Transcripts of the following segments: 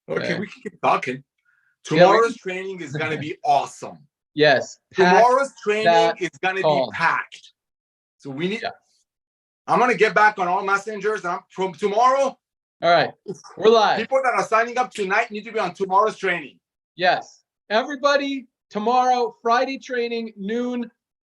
Okay, we can keep talking. Yeah, Tomorrow's training is going to be awesome. Yes. Tomorrow's training is going to be call. packed. So we need, I'm going to get back on all messengers. From tomorrow. All right. We're live. People that are signing up tonight need to be on tomorrow's training. Yes. Everybody, tomorrow, Friday training, noon,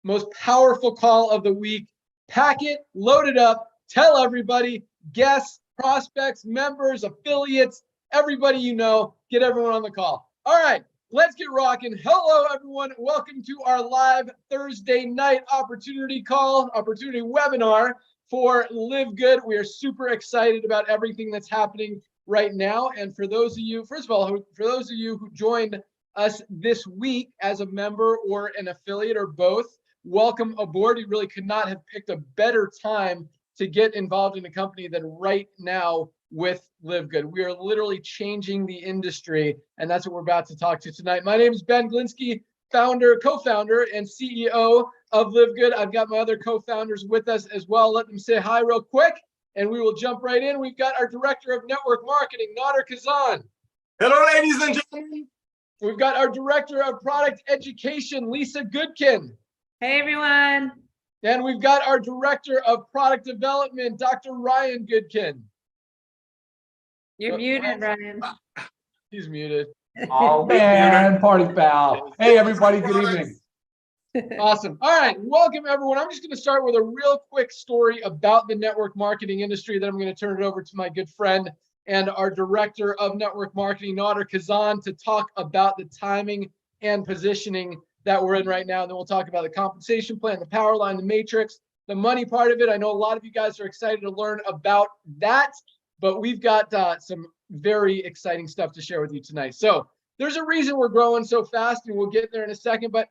most powerful call of the week. Pack it, load it up, tell everybody, guests, prospects, members, affiliates, everybody you know, get everyone on the call. All right, let's get rocking. Hello, everyone. Welcome to our live Thursday night opportunity webinar for LiveGood. We are super excited about everything that's happening right now. And for those of you, first of all, for those of you who joined us this week as a member or an affiliate or both, welcome aboard. You really could not have picked a better time to get involved in a company than right now with LiveGood. We are literally changing the industry, and that's what we're about to talk to tonight. My name is Ben Glinsky, co-founder and CEO of LiveGood. I've got my other co-founders with us as well. Let them say hi real quick, and we will jump right in. We've got our Director of Network Marketing, Nader Kazan. Hello, ladies and gentlemen. We've got our Director of Product Education, Lisa Goodkin. Hey, everyone. And we've got our Director of Product Development, Dr. Ryan Goodkin. You're muted, Ryan. He's muted. Oh, man, party foul. Hey, everybody, good evening. Awesome. All right, welcome, everyone. I'm just going to start with a real quick story about the network marketing industry. Then I'm going to turn it over to my good friend and our Director of Network Marketing, Nader Kazan, to talk about the timing and positioning that we're in right now. And then we'll talk about the compensation plan, the power line, the matrix, the money part of it. I know a lot of you guys are excited to learn about that, but we've got some very exciting stuff to share with you tonight. So there's a reason we're growing so fast, and we'll get there in a second. But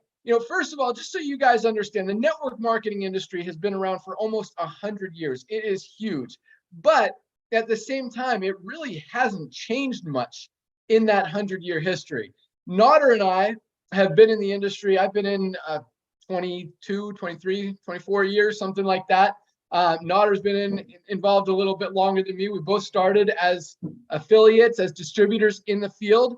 first of all, just so you guys understand, the network marketing industry has been around for almost 100 years. It is huge, but at the same time, it really hasn't changed much in that 100-year history. Nader and I have been in the industry. I've been in 22, 23, 24 years, something like that. Nader's been involved a little bit longer than me. We both started as affiliates, as distributors in the field,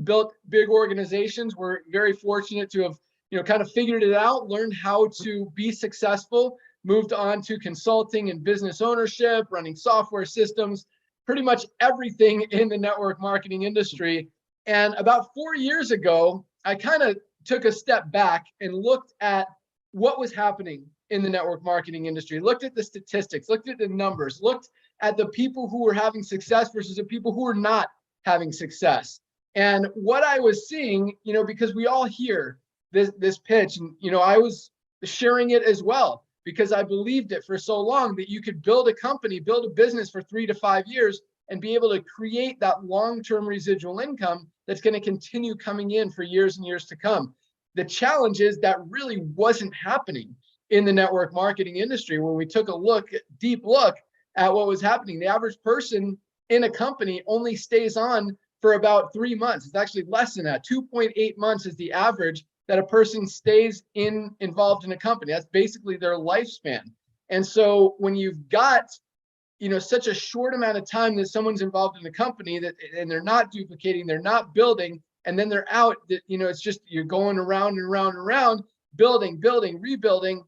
built big organizations. We're very fortunate to have, kind of figured it out, learned how to be successful, moved on to consulting and business ownership, running software systems, pretty much everything in the network marketing industry. And about 4 years ago, I kind of took a step back and looked at what was happening in the network marketing industry, looked at the statistics, looked at the numbers, looked at the people who were having success versus the people who were not having success. And what I was seeing, because we all hear this pitch, and I was sharing it as well, because I believed it for so long that you could build a company, build a business for 3 to 5 years and be able to create that long-term residual income that's going to continue coming in for years and years to come. The challenge is that really wasn't happening in the network marketing industry. When we took a deep look at what was happening, the average person in a company only stays on for about 3 months. It's actually less than that. 2.8 months is the average that a person stays involved in a company. That's basically their lifespan. And so when you've got such a short amount of time that someone's involved in a company and they're not duplicating, they're not building, and then they're out, it's just you're going around and around and around, building, rebuilding,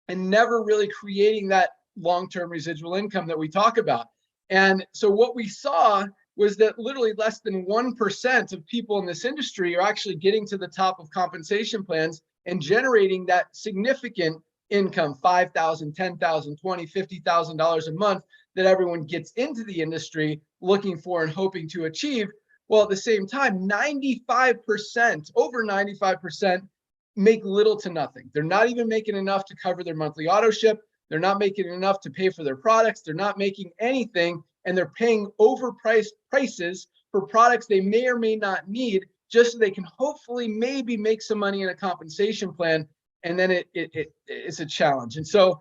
and never really creating that long-term residual income that we talk about. And so what we saw was that literally less than 1% of people in this industry are actually getting to the top of compensation plans and generating that significant income, $5,000, $10,000, $20,000, $50,000 a month that everyone gets into the industry looking for and hoping to achieve. Well, at the same time, 95%, over 95% make little to nothing. They're not even making enough to cover their monthly auto ship. They're not making enough to pay for their products. They're not making anything, and they're paying overpriced prices for products they may or may not need, just so they can hopefully maybe make some money in a compensation plan. And then it's a challenge. And so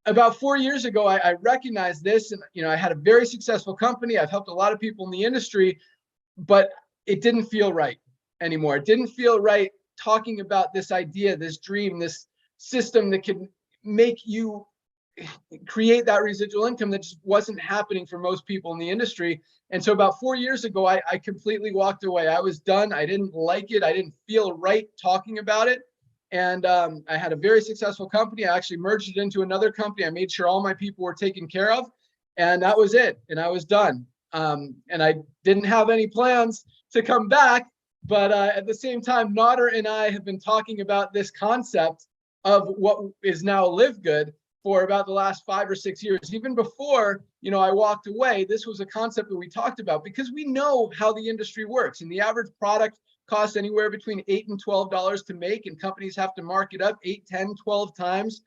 about 4 years ago, I recognized this, and I had a very successful company. I've helped a lot of people in the industry, but it didn't feel right anymore. It didn't feel right talking about this idea, this dream, this system that can make you create that residual income that just wasn't happening for most people in the industry. And so about 4 years ago, I completely walked away. I was done. I didn't like it. I didn't feel right talking about it. And I had a very successful company. I actually merged it into another company. I made sure all my people were taken care of, and that was it. And I was done. And I didn't have any plans to come back. But at the same time, Nader and I have been talking about this concept of what is now LiveGood for about the last 5 or 6 years. Even before, I walked away, this was a concept that we talked about because we know how the industry works. And the average product costs anywhere between $8 and $12 to make, and companies have to mark it up 8, 10, 12 times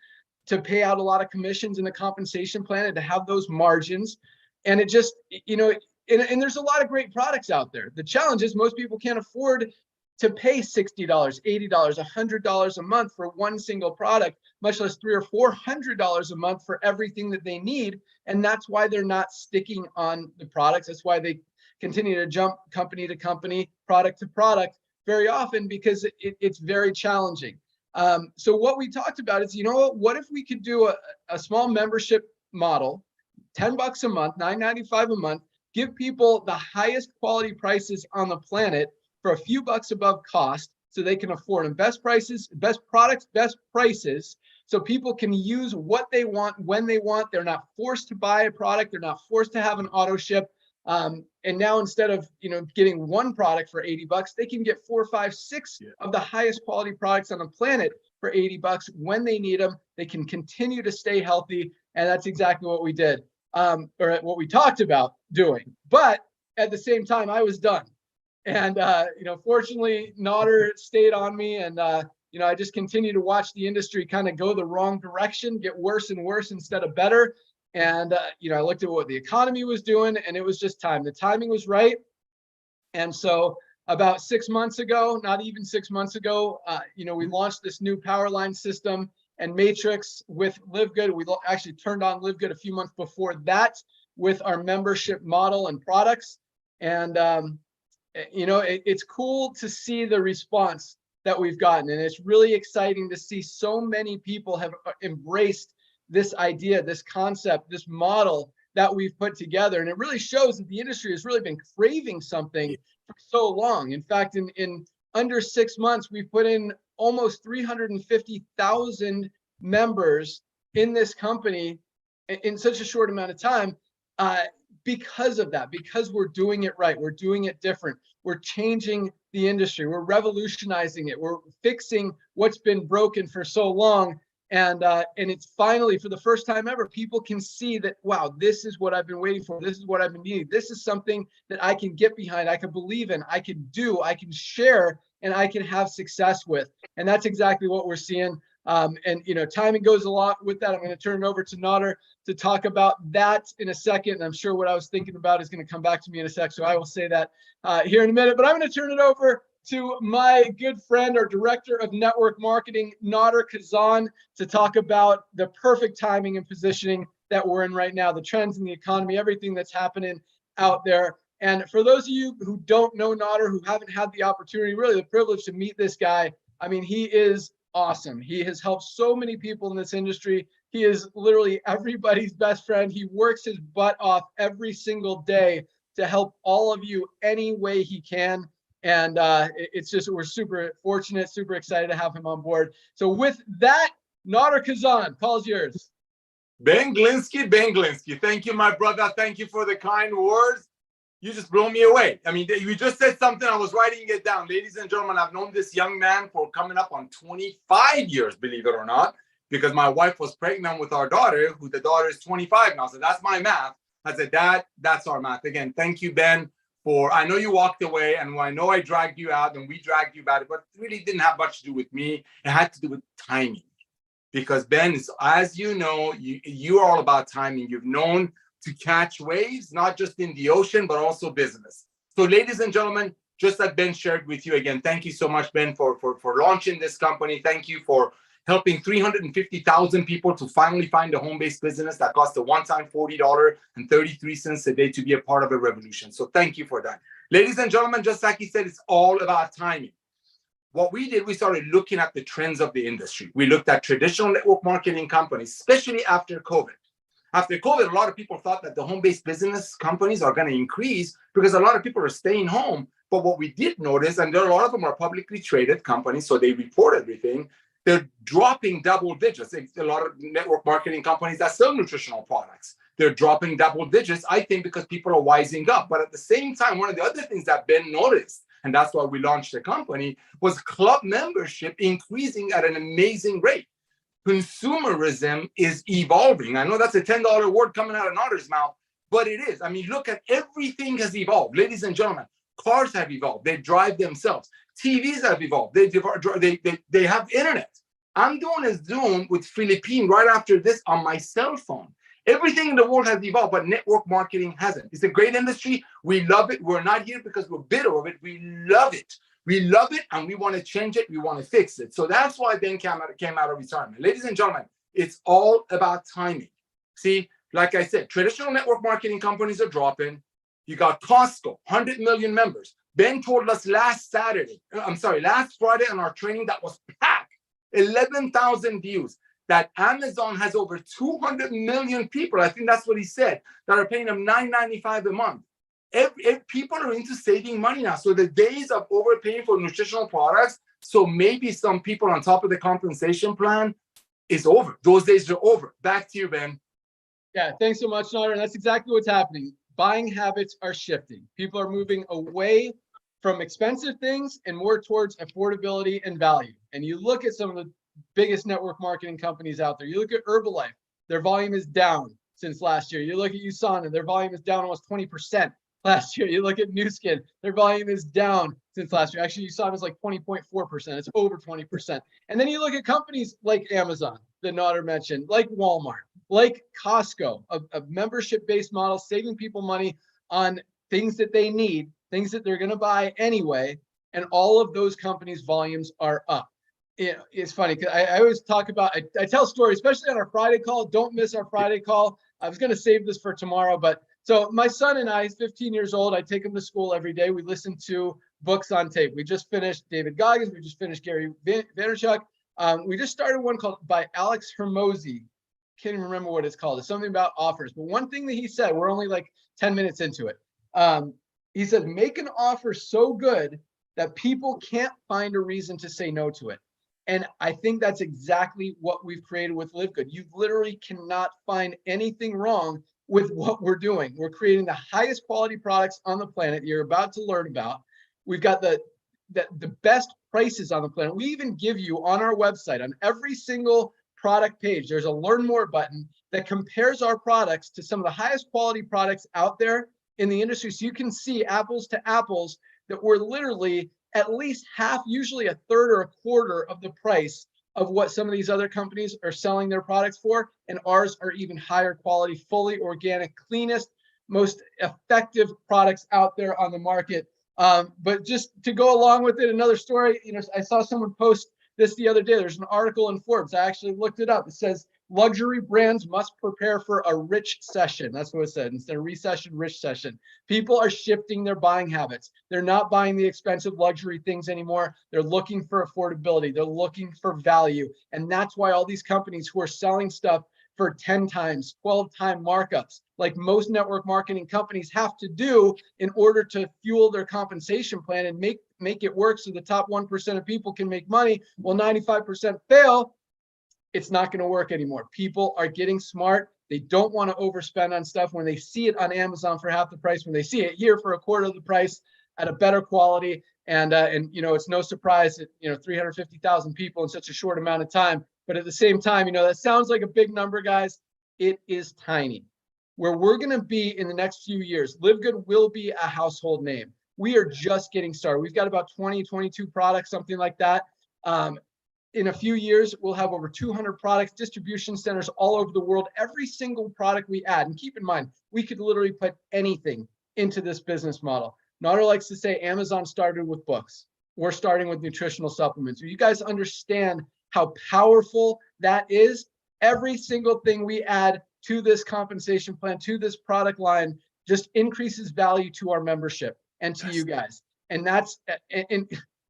to pay out a lot of commissions in the compensation plan and to have those margins. And it just, and there's a lot of great products out there. The challenge is most people can't afford to pay $60, $80, $100 a month for one single product, much less $300 or $400 a month for everything that they need. And that's why they're not sticking on the products. That's why they continue to jump company to company, product to product very often, because it's very challenging. So what we talked about is, what if we could do a small membership model, $10 a month, $9.95 a month, give people the highest quality prices on the planet for a few bucks above cost so they can afford them. Best prices, best products, best prices, so people can use what they want when they want. They're not forced to buy a product. They're not forced to have an auto ship. And now instead of getting one product for $80, they can get 4, 5, 6 of the highest quality products on the planet for $80 when they need them. They can continue to stay healthy, and that's exactly what we did, or what we talked about doing. But at the same time, I was done. And, fortunately, Nader stayed on me, and, I just continue to watch the industry kind of go the wrong direction, get worse and worse instead of better. And, I looked at what the economy was doing, and it was just time. The timing was right. And so about 6 months ago, not even 6 months ago, we launched this new powerline system and matrix with LiveGood. We actually turned on LiveGood a few months before that with our membership model and products. And, it's cool to see the response that we've gotten. And it's really exciting to see so many people have embraced this idea, this concept, this model that we've put together. And it really shows that the industry has really been craving something for so long. In fact, in under 6 months, we've put in almost 350,000 members in this company in such a short amount of time. Because of that, because we're doing it right, we're doing it different, we're changing the industry, we're revolutionizing it, we're fixing what's been broken for so long, and it's finally, for the first time ever, people can see that, wow, this is what I've been waiting for, this is what I've been needing, this is something that I can get behind, I can believe in, I can do, I can share, and I can have success with. And that's exactly what we're seeing. Timing goes a lot with that. I'm going to turn it over to Nader to talk about that in a second. And I'm sure what I was thinking about is going to come back to me in a sec. So I will say that here in a minute, but I'm going to turn it over to my good friend, our director of network marketing, Nader Kazan, to talk about the perfect timing and positioning that we're in right now, the trends in the economy, everything that's happening out there. And for those of you who don't know Nader, who haven't had the opportunity, really the privilege to meet this guy, I mean, he is awesome. He has helped so many people in this industry. He is literally everybody's best friend. He works his butt off every single day to help all of you any way he can. And it's just, we're super fortunate, super excited to have him on board. So with that, Nader Kazan, call's yours. Ben Glinsky, thank you, my brother. Thank you for the kind words. You just blow me away. I mean, you just said something. I was writing it down. Ladies and gentlemen, I've known this young man for coming up on 25 years, believe it or not, because my wife was pregnant with our daughter, who the daughter is 25 now. So that's my math. I said, Dad, that's our math. Again, thank you, Ben, I know you walked away, and I know I dragged you out and we dragged you back, but it really didn't have much to do with me. It had to do with timing. Because Ben is, as you know, you are all about timing. You've known to catch waves, not just in the ocean, but also business. So ladies and gentlemen, just like Ben shared with you, again, thank you so much, Ben, for launching this company. Thank you for helping 350,000 people to finally find a home-based business that costs a one-time $40.33 a day to be a part of a revolution. So thank you for that. Ladies and gentlemen, just like he said, it's all about timing. what we did, we started looking at the trends of the industry. We looked at traditional network marketing companies, especially after COVID. After COVID, a lot of people thought that the home-based business companies are going to increase because a lot of people are staying home. But what we did notice, and there are a lot of them are publicly traded companies, so they report everything, they're dropping double digits. A lot of network marketing companies that sell nutritional products, they're dropping double digits, I think, because people are wising up. But at the same time, one of the other things that Ben noticed, and that's why we launched the company, was club membership increasing at an amazing rate. Consumerism is evolving. I know that's a $10 word coming out of Nader's mouth, but it is. I mean, look at everything has evolved. Ladies and gentlemen, cars have evolved. They drive themselves. TVs have evolved. They have internet. I'm doing a Zoom with Philippine right after this on my cell phone. Everything in the world has evolved, but network marketing hasn't. It's a great industry. We love it. We're not here because we're bitter of it. We love it. We love it, and we want to change it. We want to fix it. So that's why Ben came out of retirement. Ladies and gentlemen, it's all about timing. See, like I said, traditional network marketing companies are dropping. You got Costco, 100 million members. Ben told us last Friday on our training that was packed, 11,000 views, that Amazon has over 200 million people, I think that's what he said, that are paying them $9.95 a month. People are into saving money now. So the days of overpaying for nutritional products, so maybe some people on top of the compensation plan, is over. Those days are over. Back to you, Ben. Yeah, thanks so much, Nader. That's exactly what's happening. Buying habits are shifting. People are moving away from expensive things and more towards affordability and value. And you look at some of the biggest network marketing companies out there. You look at Herbalife, their volume is down since last year. You look at USANA, their volume is down almost 20% last year. You look at Nu Skin, their volume is down since last year. Actually, USANA is like 20.4%. It's over 20%. And then you look at companies like Amazon, that Nader mentioned, like Walmart, like Costco, a membership-based model, saving people money on things that they need, things that they're going to buy anyway. And all of those companies' volumes are up. It's funny because I always talk about, I tell stories, especially on our Friday call. Don't miss our Friday call. I was going to save this for tomorrow, but so my son and I, he's 15 years old. I take him to school every day. We listen to books on tape. We just finished David Goggins. We just finished Gary Vaynerchuk. We just started one called by Alex Hermosi. Can't even remember what it's called. It's something about offers. But one thing that he said, we're only like 10 minutes into it. He said, make an offer so good that people can't find a reason to say no to it. And I think that's exactly what we've created with LiveGood. You literally cannot find anything wrong with what we're doing. We're creating the highest quality products on the planet you're about to learn about. We've got the best prices on the planet. We even give you on our website, on every single product page, there's a learn more button that compares our products to some of the highest quality products out there in the industry. So you can see apples to apples that we're literally at least half, usually a third or a quarter of the price of what some of these other companies are selling their products for. And ours are even higher quality, fully organic, cleanest, most effective products out there on the market. But just to go along with it, another story, I saw someone post this the other day. There's an article in Forbes. I actually looked it up. It says luxury brands must prepare for a rich session. That's what it said. Instead of recession, rich session. People are shifting their buying habits. They're not buying the expensive luxury things anymore. They're looking for affordability. They're looking for value. And that's why all these companies who are selling stuff for 10 times, 12 time markups, like most network marketing companies have to do in order to fuel their compensation plan and make it work so the top 1% of people can make money. Well, 95% fail. It's not going to work anymore. People are getting smart. They don't want to overspend on stuff when they see it on Amazon for half the price, when they see it here for a quarter of the price at a better quality. And it's no surprise that, 350,000 people in such a short amount of time. But at the same time, that sounds like a big number, guys. It is tiny. Where we're going to be in the next few years, LiveGood will be a household name. We are just getting started. We've got about 20, 22 products, something like that. In a few years, we'll have over 200 products, distribution centers all over the world. Every single product we add, and keep in mind, we could literally put anything into this business model. Nader likes to say Amazon started with books. We're starting with nutritional supplements. You guys understand how powerful that is? Every single thing we add to this compensation plan, to this product line, just increases value to our membership and to you guys. And that's, and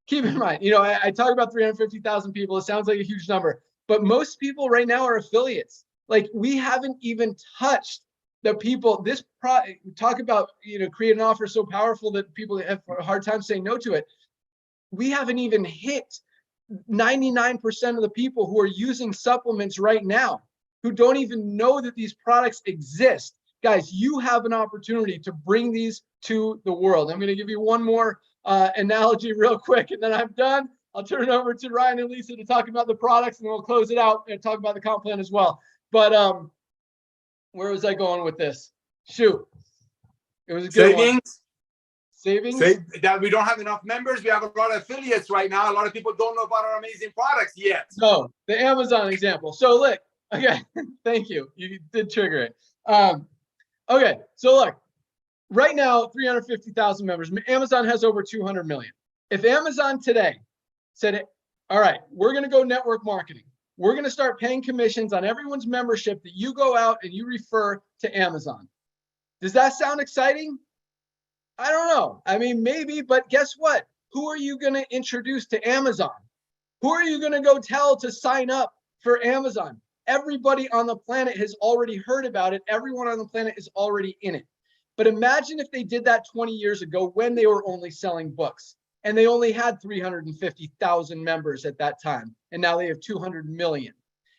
keep in mind, I talk about 350,000 people. It sounds like a huge number, but most people right now are affiliates. Like, we haven't even touched the people. Talk about, create an offer so powerful that people have a hard time saying no to it. We haven't even hit 99% of the people who are using supplements right now, who don't even know that these products exist. Guys, you have an opportunity to bring these to the world. I'm going to give you one more analogy real quick, and then I'm done. I'll turn it over to Ryan and Lisa to talk about the products, and then we'll close it out and talk about the comp plan as well. But where was I going with this? Shoot. It was a good one. Savings? That we don't have enough members. We have a lot of affiliates right now. A lot of people don't know about our amazing products yet. No, the Amazon example. So look, okay, thank you. You did trigger it. Okay, so look, right now, 350,000 members. Amazon has over 200 million. If Amazon today said, all right, we're going to go network marketing. We're going to start paying commissions on everyone's membership that you go out and you refer to Amazon. Does that sound exciting? I don't know. I mean, maybe, but guess what? Who are you going to introduce to Amazon? Who are you going to go tell to sign up for Amazon? Everybody on the planet has already heard about it. Everyone on the planet is already in it. But imagine if they did that 20 years ago when they were only selling books and they only had 350,000 members at that time. And now they have 200 million.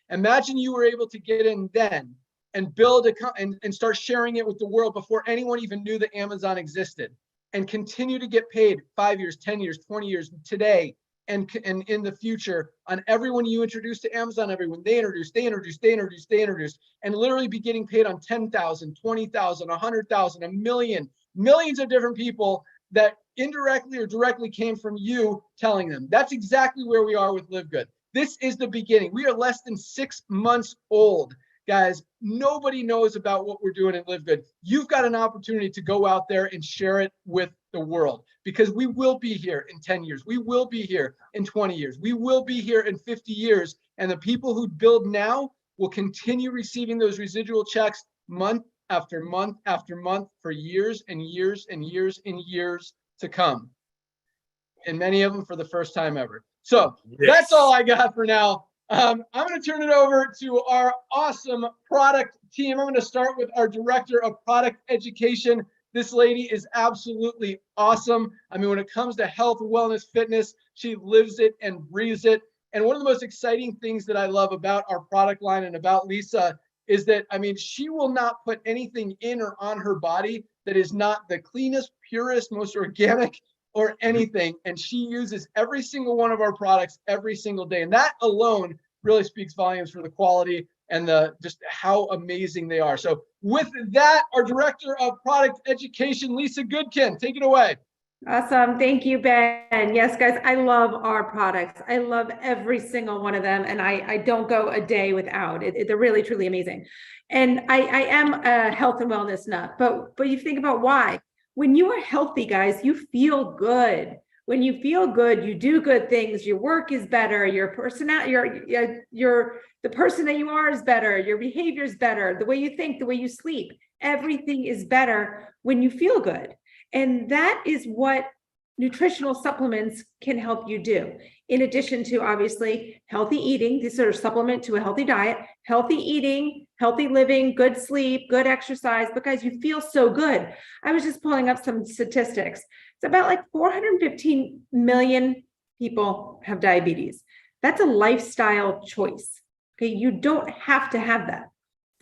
Imagine you were able to get in then and build and start sharing it with the world before anyone even knew that Amazon existed, and continue to get paid 5 years, 10 years, 20 years today and in the future on everyone you introduce to Amazon, everyone they introduce, and literally be getting paid on 10,000, 20,000, 100,000, a million, millions of different people that indirectly or directly came from you telling them. That's exactly where we are with LiveGood. This is the beginning. We are less than 6 months old. Guys, nobody knows about what we're doing at LiveGood. You've got an opportunity to go out there and share it with the world, because we will be here in 10 years. We will be here in 20 years. We will be here in 50 years. And the people who build now will continue receiving those residual checks month after month after month for years and years and years and years to come. And many of them for the first time ever. So that's all I got for now. I'm going to turn it over to our awesome product team. I'm going to start with our director of product education. This lady is absolutely awesome. I mean, when it comes to health, wellness, fitness, she lives it and breathes it. And one of the most exciting things that I love about our product line and about Lisa is that, I mean, she will not put anything in or on her body that is not the cleanest, purest, most organic or anything. And she uses every single one of our products every single day. And that alone really speaks volumes for the quality and just how amazing they are. So with that, our director of product education, Lisa Goodkin, take it away. Awesome. Thank you, Ben. Yes, guys, I love our products. I love every single one of them. And I don't go a day without it. They're really, truly amazing. And I am a health and wellness nut, but you think about why. When you are healthy, guys, you feel good. When you feel good, you do good things. Your work is better. Your personality, the person that you are is better. Your behavior is better. The way you think, the way you sleep, everything is better when you feel good. And that is what nutritional supplements can help you do. In addition to obviously healthy eating, these are a supplement to a healthy diet, healthy eating, healthy living, good sleep, good exercise, because you feel so good. I was just pulling up some statistics. It's about like 415 million people have diabetes. That's a lifestyle choice. Okay, you don't have to have that.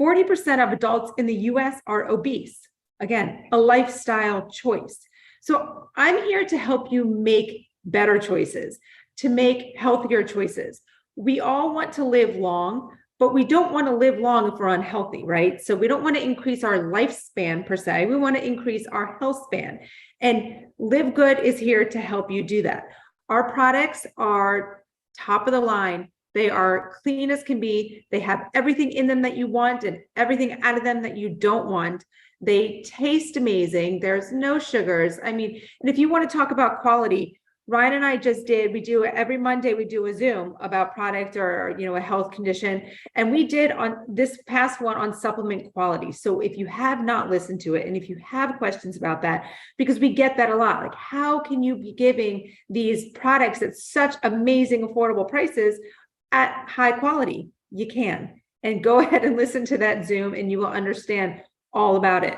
40% of adults in the US are obese. Again, a lifestyle choice. So I'm here to help you make better choices, to make healthier choices. We all want to live long, but we don't want to live long if we're unhealthy, right? So we don't want to increase our lifespan per se. We want to increase our health span. And LiveGood is here to help you do that. Our products are top of the line. They are clean as can be. They have everything in them that you want and everything out of them that you don't want. They taste amazing. There's no sugars. I mean, and if you want to talk about quality, Ryan and I just did, we do every Monday, we do a Zoom about product or, a health condition. And we did on this past one on supplement quality. So if you have not listened to it, and if you have questions about that, because we get that a lot, like how can you be giving these products at such amazing, affordable prices at high quality? You can, and go ahead and listen to that Zoom and you will understand all about it.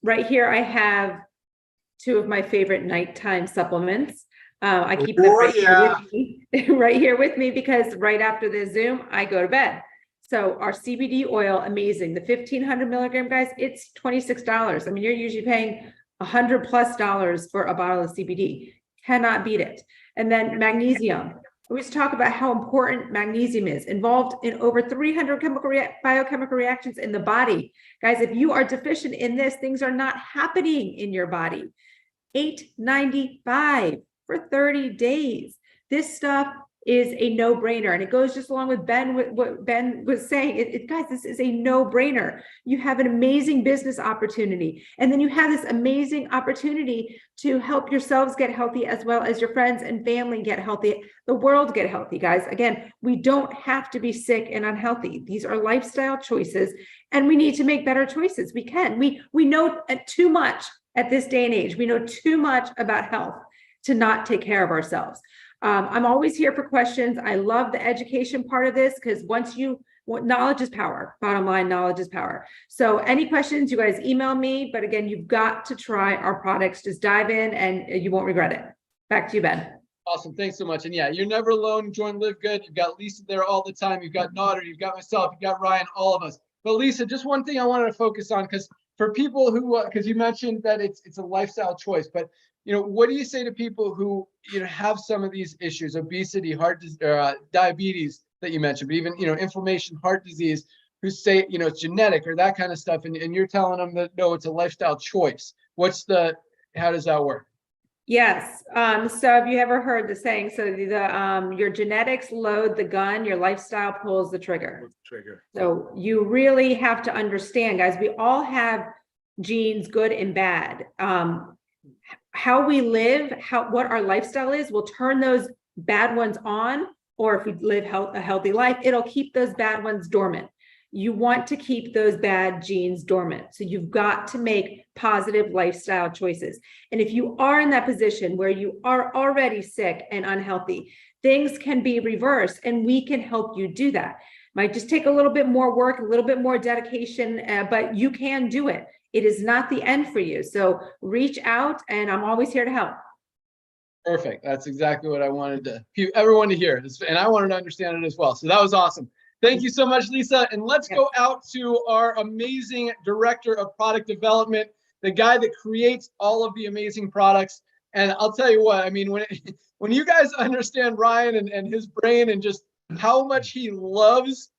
Right here, I have two of my favorite nighttime supplements. I keep them right here with me because right after the Zoom, I go to bed. So our CBD oil, amazing. The 1,500 milligram, guys, it's $26. I mean, you're usually paying $100+ for a bottle of CBD. Cannot beat it. And then magnesium. We always talk about how important magnesium is, involved in over 300 biochemical reactions in the body. Guys, if you are deficient in this, things are not happening in your body. $8.95 for 30 days. This stuff is a no-brainer, and it goes just along with what Ben was saying. Guys, this is a no-brainer. You have an amazing business opportunity, and then you have this amazing opportunity to help yourselves get healthy as well as your friends and family get healthy, the world get healthy, guys. Again, we don't have to be sick and unhealthy. These are lifestyle choices, and we need to make better choices. We can. We know too much at this day and age. We know too much about health to not take care of ourselves. I'm always here for questions. I love the education part of this because knowledge is power. Bottom line, knowledge is power. So any questions, you guys email me. But again, you've got to try our products. Just dive in and you won't regret it. Back to you, Ben. Awesome. Thanks so much. And yeah, you're never alone. Join LiveGood. You've got Lisa there all the time. You've got Nodder. You've got myself. You've got Ryan, all of us. But Lisa, just one thing I wanted to focus on, because for people who, because you mentioned that it's a lifestyle choice, but what do you say to people who have some of these issues, obesity, diabetes that you mentioned, but even inflammation, heart disease, who say it's genetic or that kind of stuff, and you're telling them that no, it's a lifestyle choice. How does that work? Yes. So have you ever heard the saying? So your genetics load the gun, your lifestyle pulls the trigger. So you really have to understand, guys, we all have genes, good and bad. How we live, what our lifestyle is, will turn those bad ones on, or if we live a healthy life, it'll keep those bad ones dormant. You want to keep those bad genes dormant. So you've got to make positive lifestyle choices. And if you are in that position where you are already sick and unhealthy, things can be reversed, and we can help you do that. Might just take a little bit more work, a little bit more dedication, but you can do it. It is not the end for you. So reach out, and I'm always here to help. Perfect. That's exactly what I wanted everyone to hear. And I wanted to understand it as well. So that was awesome. Thank you so much, Lisa. And let's go out to our amazing director of product development, the guy that creates all of the amazing products. And I'll tell you what, I mean, when you guys understand Ryan and his brain and just how much he loves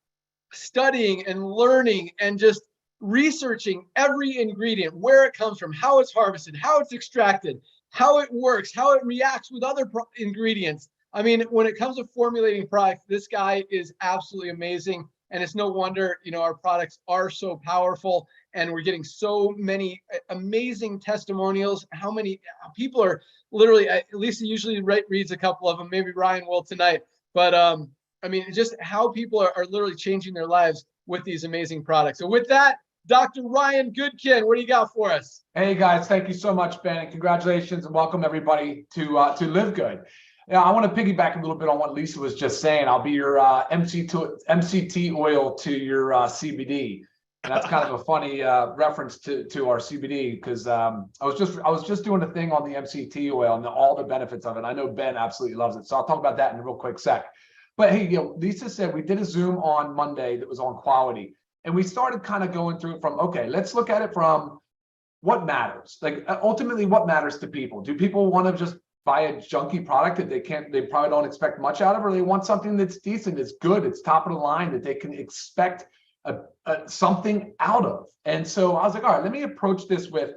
studying and learning and just researching every ingredient, where it comes from, how it's harvested, how it's extracted, how it works, how it reacts with other ingredients. I mean, when it comes to formulating products, this guy is absolutely amazing. And it's no wonder, our products are so powerful, and we're getting so many amazing testimonials. How many people are literally, Lisa usually reads a couple of them, maybe Ryan will tonight. But I mean, just how people are literally changing their lives with these amazing products. So with that, Dr. Ryan Goodkin, what do you got for us? Hey guys, thank you so much, Ben, and congratulations and welcome everybody to LiveGood. Yeah, I want to piggyback a little bit on what Lisa was just saying. I'll be your MCT oil to your CBD, and that's kind of a funny reference to our CBD, because I was just doing a thing on the MCT oil and all the benefits of it. I know Ben absolutely loves it, so I'll talk about that in a real quick sec. But hey, Lisa said we did a Zoom on Monday that was on quality. And we started kind of going through from, okay, let's look at it from what matters. Like ultimately, what matters to people? Do people want to just buy a junky product that they probably don't expect much out of, or they want something that's decent, it's good, it's top of the line, that they can expect something out of? And so I was like, all right, let me approach this with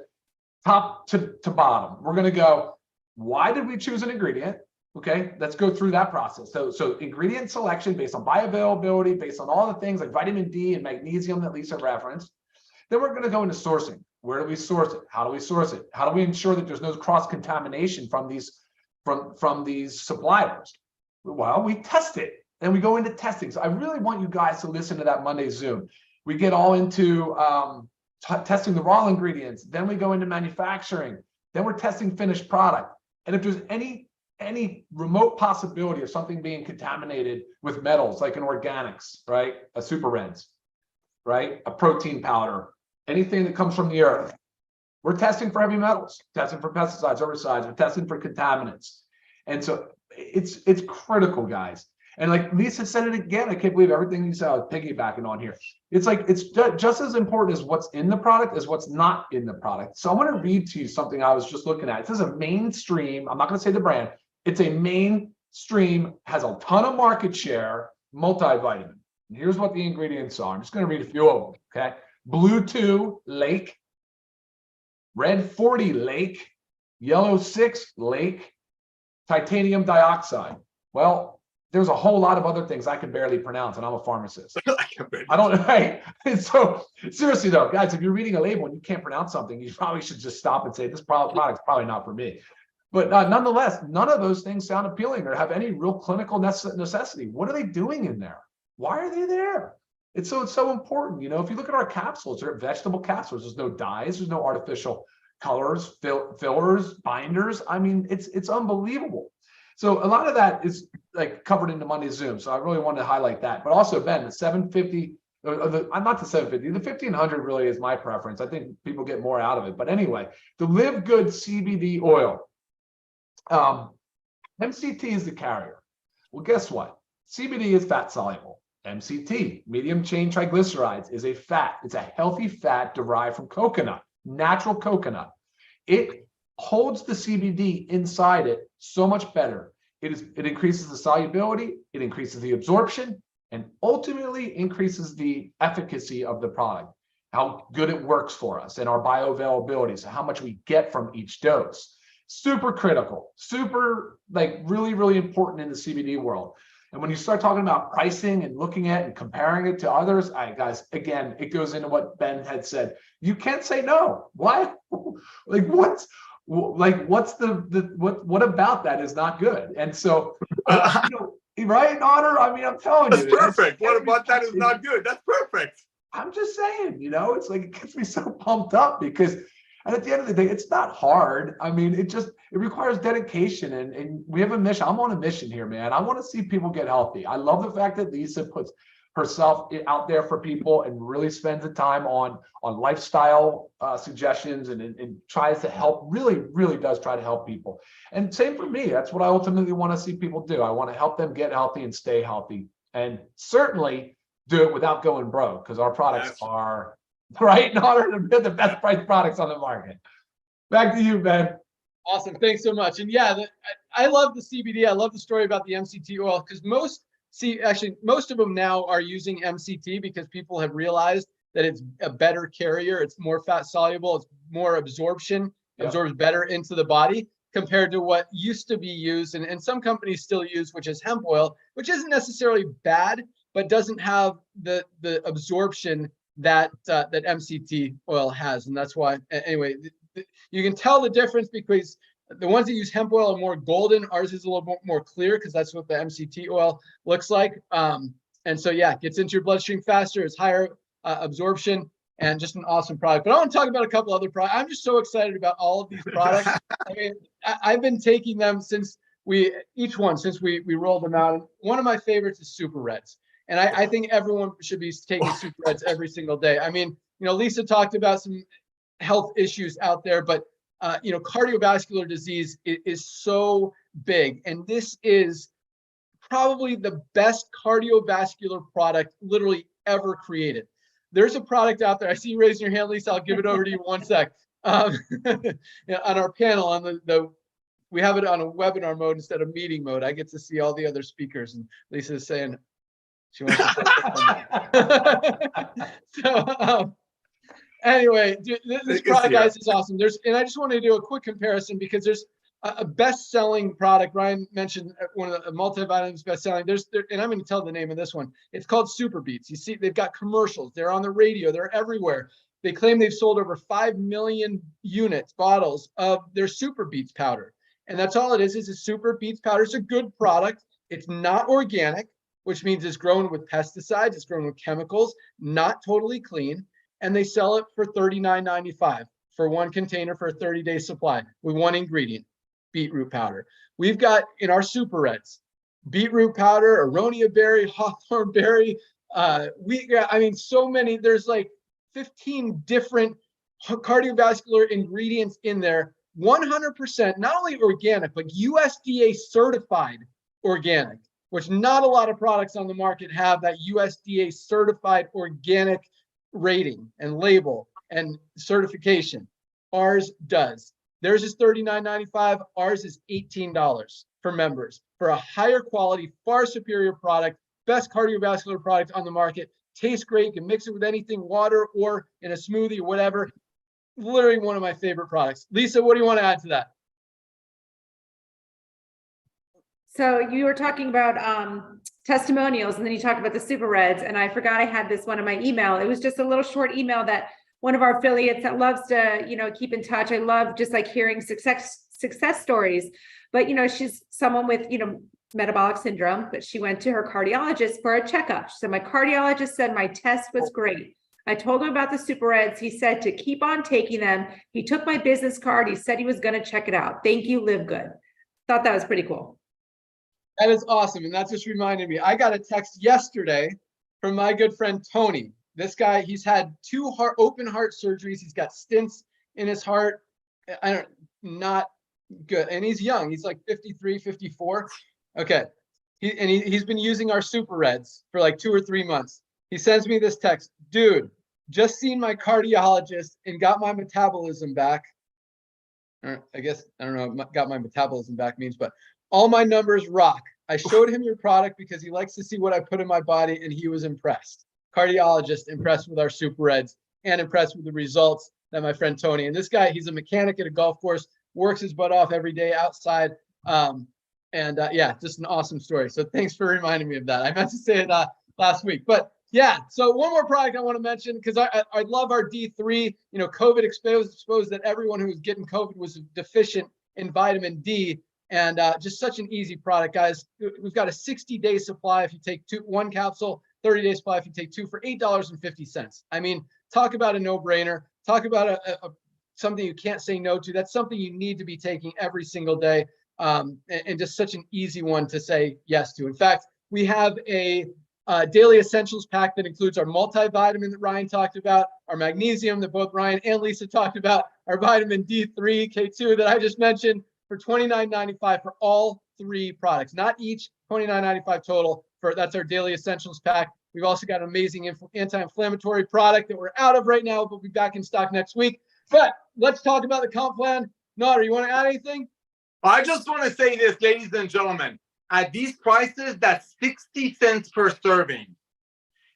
top to bottom. We're going to go, why did we choose an ingredient? Okay, let's go through that process. So ingredient selection based on bioavailability, based on all the things like vitamin D and magnesium that Lisa referenced. Then we're going to go into sourcing. Where do we source it? How do we source it? How do we ensure that there's no cross-contamination from from these suppliers? Well, we test it and we go into testing. So I really want you guys to listen to that Monday Zoom. We get all into testing the raw ingredients. Then we go into manufacturing. Then we're testing finished product. And if there's any remote possibility of something being contaminated with metals, like in organics, right? A super reds, right? A protein powder, anything that comes from the earth. We're testing for heavy metals, testing for pesticides, herbicides, we're testing for contaminants. And so it's critical, guys. And like Lisa said it again, I can't believe everything you said. I was piggybacking on here. It's like, it's just as important as what's in the product as what's not in the product. So I want to read to you something I was just looking at. This is a mainstream, I'm not going to say the brand. It's a mainstream, has a ton of market share, multivitamin. And here's what the ingredients are. I'm just going to read a few of them, okay? Blue 2, lake. Red 40, lake. Yellow 6, lake. Titanium dioxide. Well, there's a whole lot of other things I can barely pronounce, and I'm a pharmacist. I don't know, right? And so seriously though, guys, if you're reading a label and you can't pronounce something, you probably should just stop and say, this product's probably not for me. But nonetheless, none of those things sound appealing or have any real clinical necessity. What are they doing in there? Why are they there? It's so important. You know, if you look at our capsules, they're vegetable capsules. There's no dyes, there's no artificial colors, fillers, binders. I mean, it's unbelievable. So a lot of that is like covered in the Monday Zoom. So I really wanted to highlight that. But also, Ben, the 750, I'm not the 750, the 1500 really is my preference. I think people get more out of it. But anyway, the LiveGood CBD oil. MCT is the carrier. Well, guess what? CBD is fat soluble. MCT, medium chain triglycerides, is a fat. It's a healthy fat derived from coconut, natural coconut. It holds the CBD inside it so much better. It increases the solubility, it increases the absorption, and ultimately increases the efficacy of the product, how good it works for us, and our bioavailability, so how much we get from each dose. Super critical, super, like, really, really important in the CBD world. And when you start talking about pricing and looking at and comparing it to others, guys, again, it goes into what Ben had said. You can't say no. Why? Like, what about that is not good? And so, you know, right, Otter? I mean, I'm telling you. That's perfect. What about that is not good? That's perfect. I'm just saying, you know, it's like, it gets me so pumped up because, and at the end of the day, it's not hard. I mean, it requires dedication, and we have a mission. I'm on a mission here, man. I want to see people get healthy. I love the fact that Lisa puts herself out there for people and really spends the time on lifestyle suggestions and tries to help, really does try to help people. And same for me. That's what I ultimately want to see people do. I want to help them get healthy and stay healthy, and certainly do it without going broke, because our products are right in order to be the best price products on the market. Back to you, Ben. Awesome. Thanks so much. And yeah, I love the CBD. I love the story about the MCT oil, because most of them now are using MCT because people have realized that it's a better carrier. It's more fat soluble. It's more absorption, absorbs better into the body compared to what used to be used. And some companies still use, which is hemp oil, which isn't necessarily bad, but doesn't have the absorption that MCT oil has. And that's why, anyway, you can tell the difference because the ones that use hemp oil are more golden. Ours is a little bit more clear because that's what the MCT oil looks like. And so, yeah, it gets into your bloodstream faster. It's higher absorption, and just an awesome product. But I want to talk about a couple other products. I'm just so excited about all of these products. I mean, I've been taking them since we rolled them out. And one of my favorites is Super Reds. And I think everyone should be taking Super Reds every single day. I mean, you know, Lisa talked about some health issues out there, but you know, cardiovascular disease is so big, and this is probably the best cardiovascular product literally ever created. There's a product out there. I see you raising your hand, Lisa. I'll give it over to you in 1 sec. On our panel, on we have it on a webinar mode instead of meeting mode. I get to see all the other speakers, and Lisa is saying she wants to say so. Anyway, this product, guys, is awesome. And I just want to do a quick comparison because there's a best-selling product. Ryan mentioned one of the multivitamins best-selling. And I'm going to tell the name of this one. It's called Super Beats. You see, they've got commercials. They're on the radio. They're everywhere. They claim they've sold over 5 million bottles of their Super Beats powder. And that's all it is a super beets powder. It's a good product. It's not organic, which means it's grown with pesticides, it's grown with chemicals, not totally clean. And they sell it for $39.95 for one container for a 30-day supply with one ingredient, beetroot powder. We've got in our super reds, beetroot powder, aronia berry, hawthorn berry. I mean, so many, there's like 15 different cardiovascular ingredients in there, 100% not only organic, but USDA certified organic, which not a lot of products on the market have that USDA certified organic rating and label and certification. Ours does. Theirs is $39.95. Ours is $18 for members for a higher quality, far superior product, best cardiovascular product on the market. Tastes great. You can mix it with anything, water or in a smoothie or whatever. Literally one of my favorite products. Lisa, what do you want to add to that? So you were talking about testimonials, and then you talked about the super reds, and I forgot I had this one in my email. It was just a little short email that one of our affiliates that loves to, keep in touch. I love just like hearing success stories, but she's someone with, metabolic syndrome, but she went to her cardiologist for a checkup. She said, my cardiologist said my test was great. I told him about the super reds. He said to keep on taking them. He took my business card. He said he was going to check it out. Thank you, LiveGood. Thought that was pretty cool. That is awesome. And that just reminded me, I got a text yesterday from my good friend, Tony. This guy, he's had 2 open heart surgeries. He's got stents in his heart. Not good. And he's young. He's like 53, 54. Okay. He's been using our super reds for like 2 or 3 months. He sends me this text, dude, just seen my cardiologist and got my metabolism back. Or I guess, I don't know what got my metabolism back means, but all my numbers rock. I showed him your product because he likes to see what I put in my body, and he was impressed. Cardiologist impressed with our super reds and impressed with the results that my friend Tony, and this guy, he's a mechanic at a golf course, works his butt off every day outside. Yeah, just an awesome story. So thanks for reminding me of that. I meant to say it last week, but yeah. So one more product I want to mention, because I love our D3. COVID exposed that everyone who was getting COVID was deficient in vitamin D, and just such an easy product, guys. We've got a 60-day supply if you take 1 capsule, 30-day supply if you take 2 for $8.50. I mean, talk about a no-brainer. Talk about something you can't say no to. That's something you need to be taking every single day, and just such an easy one to say yes to. In fact, we have a daily essentials pack that includes our multivitamin that Ryan talked about, our magnesium that both Ryan and Lisa talked about, our vitamin D3, K2 that I just mentioned, for $29.95 for all 3 products, not each, $29.95 total. That's our daily essentials pack. We've also got an amazing anti-inflammatory product that we're out of right now, but we'll be back in stock next week. But let's talk about the comp plan. Nader, you want to add anything? I just want to say this, ladies and gentlemen. At these prices, that's 60 cents per serving.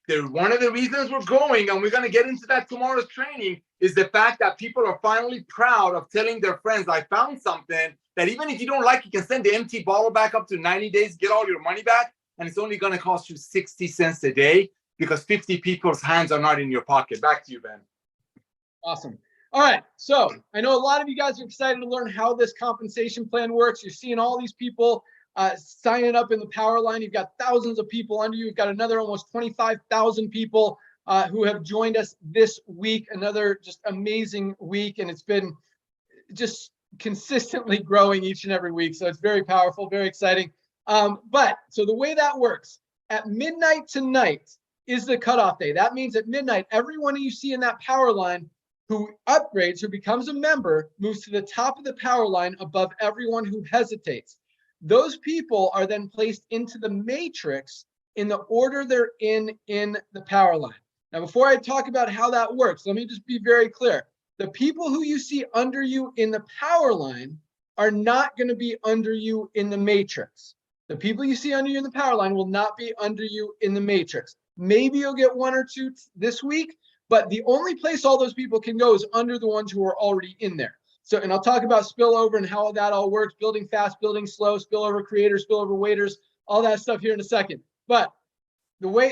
One of the reasons we're going, and we're going to get into that tomorrow's training, is the fact that people are finally proud of telling their friends, I found something that even if you don't like, you can send the empty bottle back up to 90 days, get all your money back, and it's only going to cost you 60 cents a day because 50 people's hands are not in your pocket. Back to you, Ben. Awesome. All right. So I know a lot of you guys are excited to learn how this compensation plan works. You're seeing all these people signing up in the power line. You've got thousands of people under you. You've got another almost 25,000 people who have joined us this week. Another just amazing week. And it's been just consistently growing each and every week. So it's very powerful, very exciting. But so the way that works, at midnight tonight is the cutoff day. That means at midnight, everyone you see in that power line who upgrades, who becomes a member, moves to the top of the power line above everyone who hesitates. Those people are then placed into the matrix in the order they're in the power line. Now, before I talk about how that works, let me just be very clear. The people who you see under you in the power line are not going to be under you in the matrix. The people you see under you in the power line will not be under you in the matrix. Maybe you'll get 1 or 2 this week, but the only place all those people can go is under the ones who are already in there. So, and I'll talk about spillover and how that all works, building fast, building slow, spillover creators, spillover waiters, all that stuff here in a second. But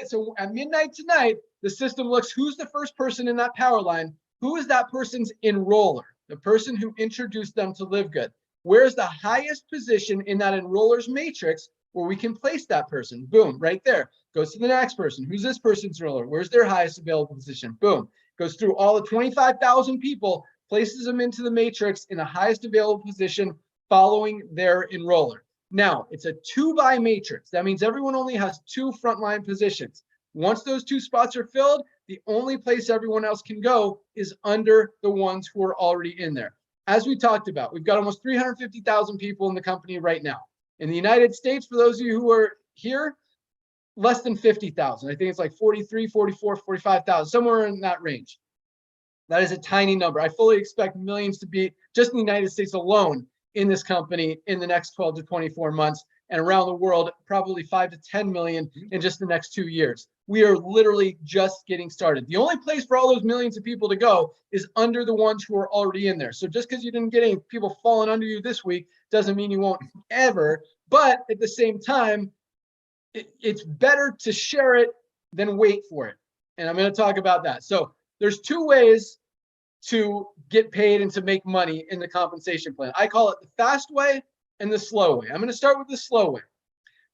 so at midnight tonight, the system looks, who's the first person in that power line? Who is that person's enroller? The person who introduced them to LiveGood. Where's the highest position in that enroller's matrix where we can place that person? Boom, right there. Goes to the next person. Who's this person's enroller? Where's their highest available position? Boom. Goes through all the 25,000 people, places them into the matrix in the highest available position following their enroller. Now, it's a 2-by matrix. That means everyone only has 2 frontline positions. Once those 2 spots are filled, the only place everyone else can go is under the ones who are already in there. As we talked about, we've got almost 350,000 people in the company right now. In the United States, for those of you who are here, less than 50,000. I think it's like 43, 44, 45,000, somewhere in that range. That is a tiny number. I fully expect millions to be just in the United States alone in this company in the next 12 to 24 months, and around the world, probably 5 to 10 million in just the next 2 years. We are literally just getting started. The only place for all those millions of people to go is under the ones who are already in there. So just because you didn't get any people falling under you this week doesn't mean you won't ever. But at the same time, it's better to share it than wait for it. And I'm going to talk about that. So there's 2 ways to get paid and to make money in the compensation plan. I call it the fast way and the slow way. I'm going to start with the slow way.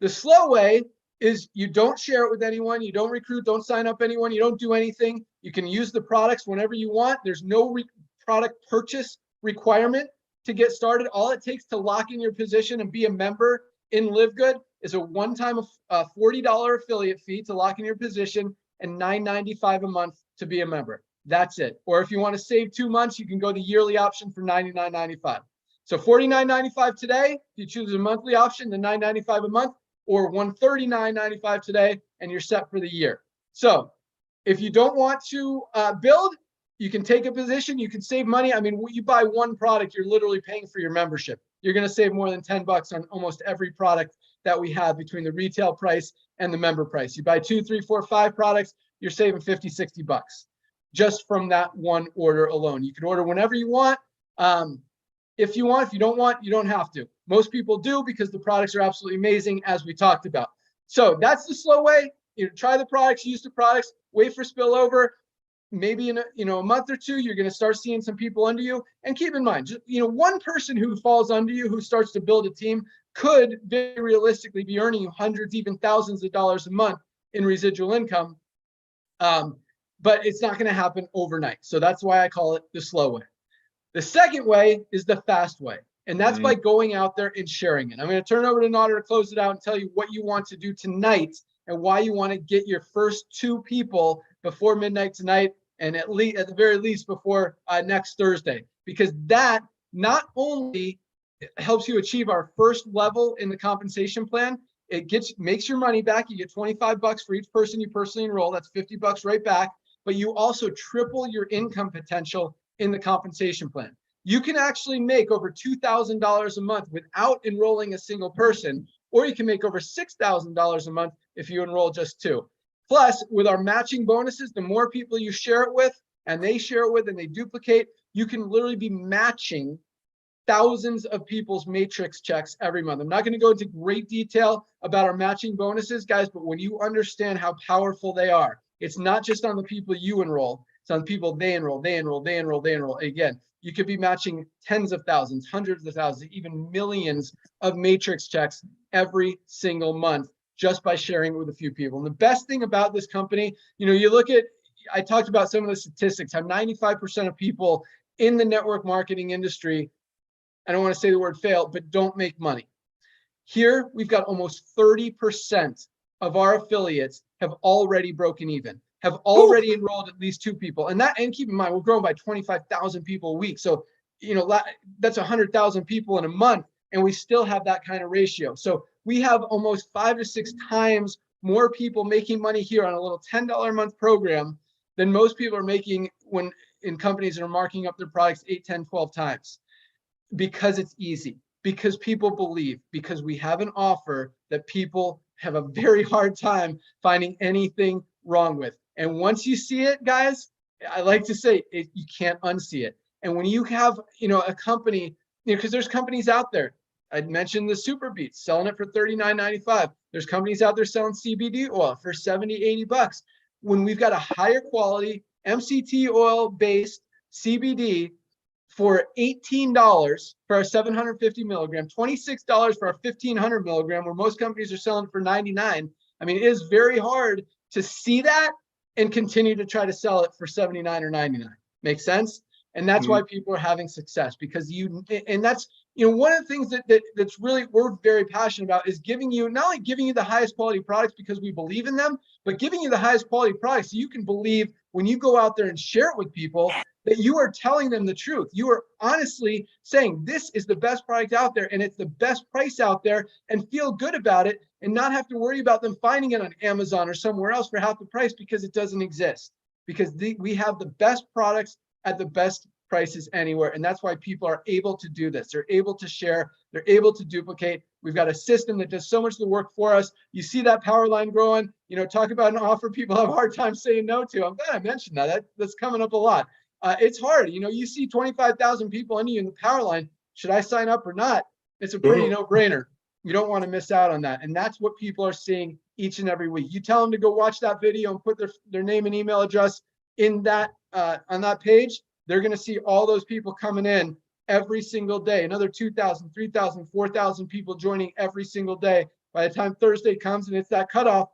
The slow way is you don't share it with anyone. You don't recruit, don't sign up anyone. You don't do anything. You can use the products whenever you want. There's no product purchase requirement to get started. All it takes to lock in your position and be a member in LiveGood is a one-time $40 affiliate fee to lock in your position and $9.95 a month to be a member. That's it. Or if you want to save 2 months, you can go the yearly option for $99.95. So $49.95 today, if you choose a monthly option, the $9.95 a month, or $139.95 today, and you're set for the year. So if you don't want to build, you can take a position, you can save money. I mean, when you buy one product, you're literally paying for your membership. You're going to save more than $10 on almost every product that we have between the retail price and the member price. You buy 2, 3, 4, 5 products, you're saving 50, 60 bucks just from that one order alone. You can order whenever you want. If you want, if you don't want, you don't have to. Most people do because the products are absolutely amazing, as we talked about. So that's the slow way. You try the products, use the products, wait for spillover. Maybe in a month or 2, you're going to start seeing some people under you. And keep in mind, just, one person who falls under you, who starts to build a team, could very realistically be earning you hundreds, even thousands of dollars a month in residual income. But it's not going to happen overnight. So that's why I call it the slow way. The second way is the fast way. And that's by going out there and sharing it. I'm going to turn it over to Nader to close it out and tell you what you want to do tonight and why you want to get your first 2 people before midnight tonight, and at the very least before next Thursday, because that not only helps you achieve our first level in the compensation plan, it makes your money back. You get 25 bucks for each person you personally enroll. That's 50 bucks right back. But you also triple your income potential in the compensation plan. You can actually make over $2,000 a month without enrolling a single person, or you can make over $6,000 a month if you enroll just 2. Plus, with our matching bonuses, the more people you share it with, and they share it with, and they duplicate, you can literally be matching thousands of people's matrix checks every month. I'm not going to go into great detail about our matching bonuses, guys, but when you understand how powerful they are, it's not just on the people you enroll, it's on the people they enroll. Again, you could be matching tens of thousands, hundreds of thousands, even millions of matrix checks every single month just by sharing it with a few people. And the best thing about this company, you look at, I talked about some of the statistics, how 95% of people in the network marketing industry, I don't want to say the word fail, but don't make money. Here, we've got almost 30% of our affiliates have already broken even, have already enrolled at least 2 people. And keep in mind, we're growing by 25,000 people a week. So, that's 100,000 people in a month, and we still have that kind of ratio. So we have almost 5 to 6 times more people making money here on a little $10 a month program than most people are making when in companies that are marking up their products 8, 10, 12 times. Because it's easy, because people believe, because we have an offer that people have a very hard time finding anything wrong with. And once you see it, guys, I like to say you can't unsee it. And when you have, a company, because there's companies out there, I'd mentioned the Super Beats selling it for $39.95. There's companies out there selling CBD oil for 70, 80 bucks. When we've got a higher quality MCT oil based CBD for $18 for our 750 milligram, $26 for our 1500 milligram, where most companies are selling for $99. I mean, it is very hard to see that and continue to try to sell it for $79 or $99. Make sense? And that's why people are having success, because and that's, one of the things that's really, we're very passionate about is giving you, not only giving you the highest quality products because we believe in them, but giving you the highest quality products so you can believe when you go out there and share it with people that you are telling them the truth. You are honestly saying this is the best product out there and it's the best price out there, and feel good about it and not have to worry about them finding it on Amazon or somewhere else for half the price, because it doesn't exist. Because we have the best products at the best prices anywhere. And that's why people are able to do this. They're able to share, they're able to duplicate. We've got a system that does so much of the work for us. You see that power line growing, talk about an offer people have a hard time saying no to. I'm glad I mentioned that. That's coming up a lot. It's hard. You see 25,000 people under you in the power line. Should I sign up or not? It's a pretty no-brainer. You don't want to miss out on that. And that's what people are seeing each and every week. You tell them to go watch that video and put their name and email address in that on that page. They're going to see all those people coming in every single day. Another 2,000, 3,000, 4,000 people joining every single day. By the time Thursday comes and it's that cutoff,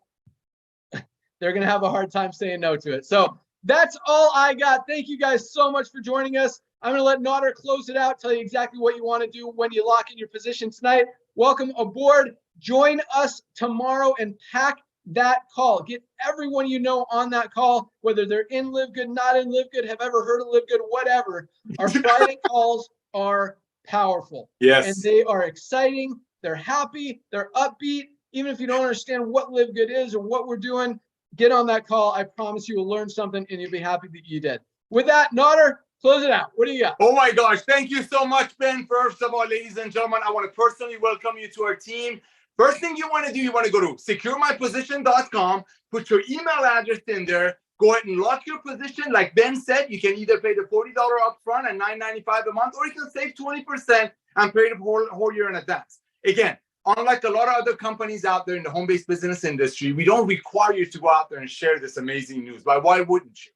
they're going to have a hard time saying no to it. So that's all I got. Thank you guys so much for joining us. I'm going to let Nader close it out, tell you exactly what you want to do when you lock in your position tonight. Welcome aboard. Join us tomorrow and pack that call. Get everyone you know on that call, whether they're in LiveGood, not in LiveGood, have ever heard of LiveGood, whatever. Our Friday calls are powerful. Yes. And they are exciting. They're happy. They're upbeat. Even if you don't understand what LiveGood is or what we're doing, get on that call. I promise you will learn something and you'll be happy that you did. With that, Nader, close it out. What do you got? Oh my gosh. Thank you so much, Ben. First of all, ladies and gentlemen, I want to personally welcome you to our team. First thing you want to do, you want to go to securemyposition.com, put your email address in there, go ahead and lock your position. Like Ben said, you can either pay the $40 upfront and $9.95 a month, or you can save 20% and pay the whole year in advance. Again, unlike a lot of other companies out there in the home-based business industry, we don't require you to go out there and share this amazing news. But why wouldn't you?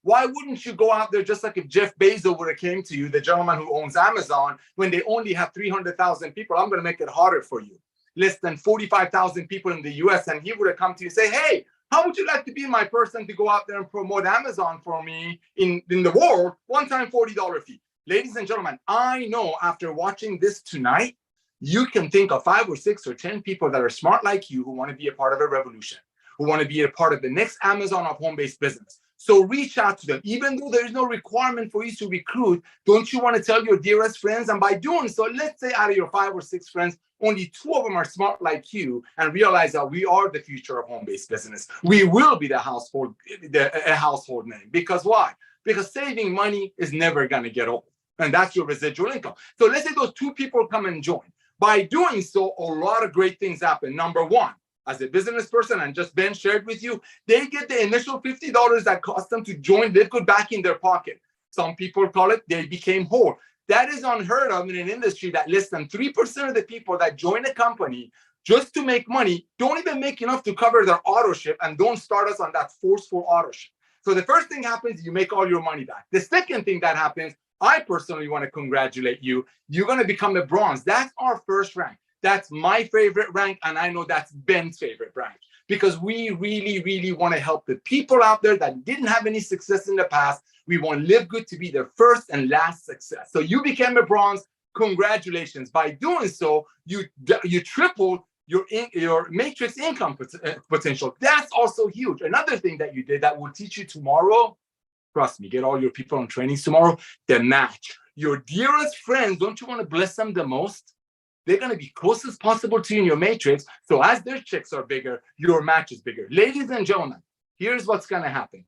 Why wouldn't you go out there just like if Jeff Bezos would have came to you, the gentleman who owns Amazon, when they only have 300,000 people? I'm going to make it harder for you. Less than 45,000 people in the US, and he would have come to you and say, hey, how would you like to be my person to go out there and promote Amazon for me in the world? One time $40 fee. Ladies and gentlemen, I know after watching this tonight, you can think of 5 or 6 or 10 people that are smart like you who want to be a part of a revolution, who want to be a part of the next Amazon of home-based business. So reach out to them. Even though there is no requirement for you to recruit, don't you want to tell your dearest friends? And by doing so, let's say out of your 5 or 6 friends, only 2 of them are smart like you and realize that we are the future of home-based business. We will be a household name. Because why? Because saving money is never going to get old. And that's your residual income. So let's say those 2 people come and join. By doing so, a lot of great things happen. Number one, as a business person, and just Ben shared with you, they get the initial $50 that cost them to join LiveGood back in their pocket. Some people call it they became whole. That is unheard of in an industry that less than 3% of the people that join a company just to make money don't even make enough to cover their auto ship, and don't start us on that forceful auto ship. So the first thing happens, you make all your money back. The second thing that happens, I personally want to congratulate you. You're going to become a bronze. That's our first rank. That's my favorite rank, and I know that's Ben's favorite rank, because we really, really want to help the people out there that didn't have any success in the past. We want LiveGood to be their first and last success. So you became a bronze. Congratulations. By doing so, you tripled your matrix income potential. That's also huge. Another thing that you did that will teach you tomorrow, trust me, get all your people on trainings tomorrow, the match. Your dearest friends, don't you want to bless them the most? They're going to be close as possible to you in your matrix. So as their checks are bigger, your match is bigger. Ladies and gentlemen, here's what's going to happen.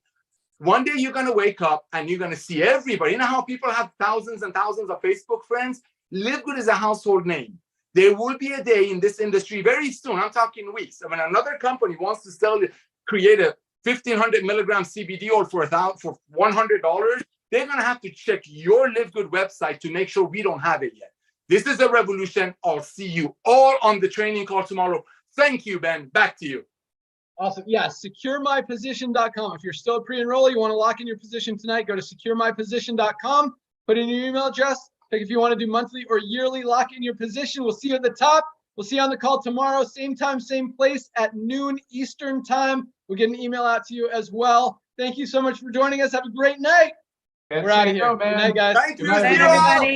One day you're going to wake up and you're going to see everybody. You know how people have thousands and thousands of Facebook friends? LiveGood is a household name. There will be a day in this industry very soon, I'm talking weeks, when another company wants to create a 1,500 milligram CBD oil for $100, they're going to have to check your LiveGood website to make sure we don't have it yet. This is a revolution. I'll see you all on the training call tomorrow. Thank you, Ben. Back to you. Awesome. Yeah, securemyposition.com. If you're still a pre-enroller, you want to lock in your position tonight, go to securemyposition.com. Put in your email address. Pick if you want to do monthly or yearly. Lock in your position. We'll see you at the top. We'll see you on the call tomorrow, same time, same place at noon Eastern time. We'll get an email out to you as well. Thank you so much for joining us. Have a great night. We're out of here. Good night, guys. Thank you, Good night, Zero. everybody.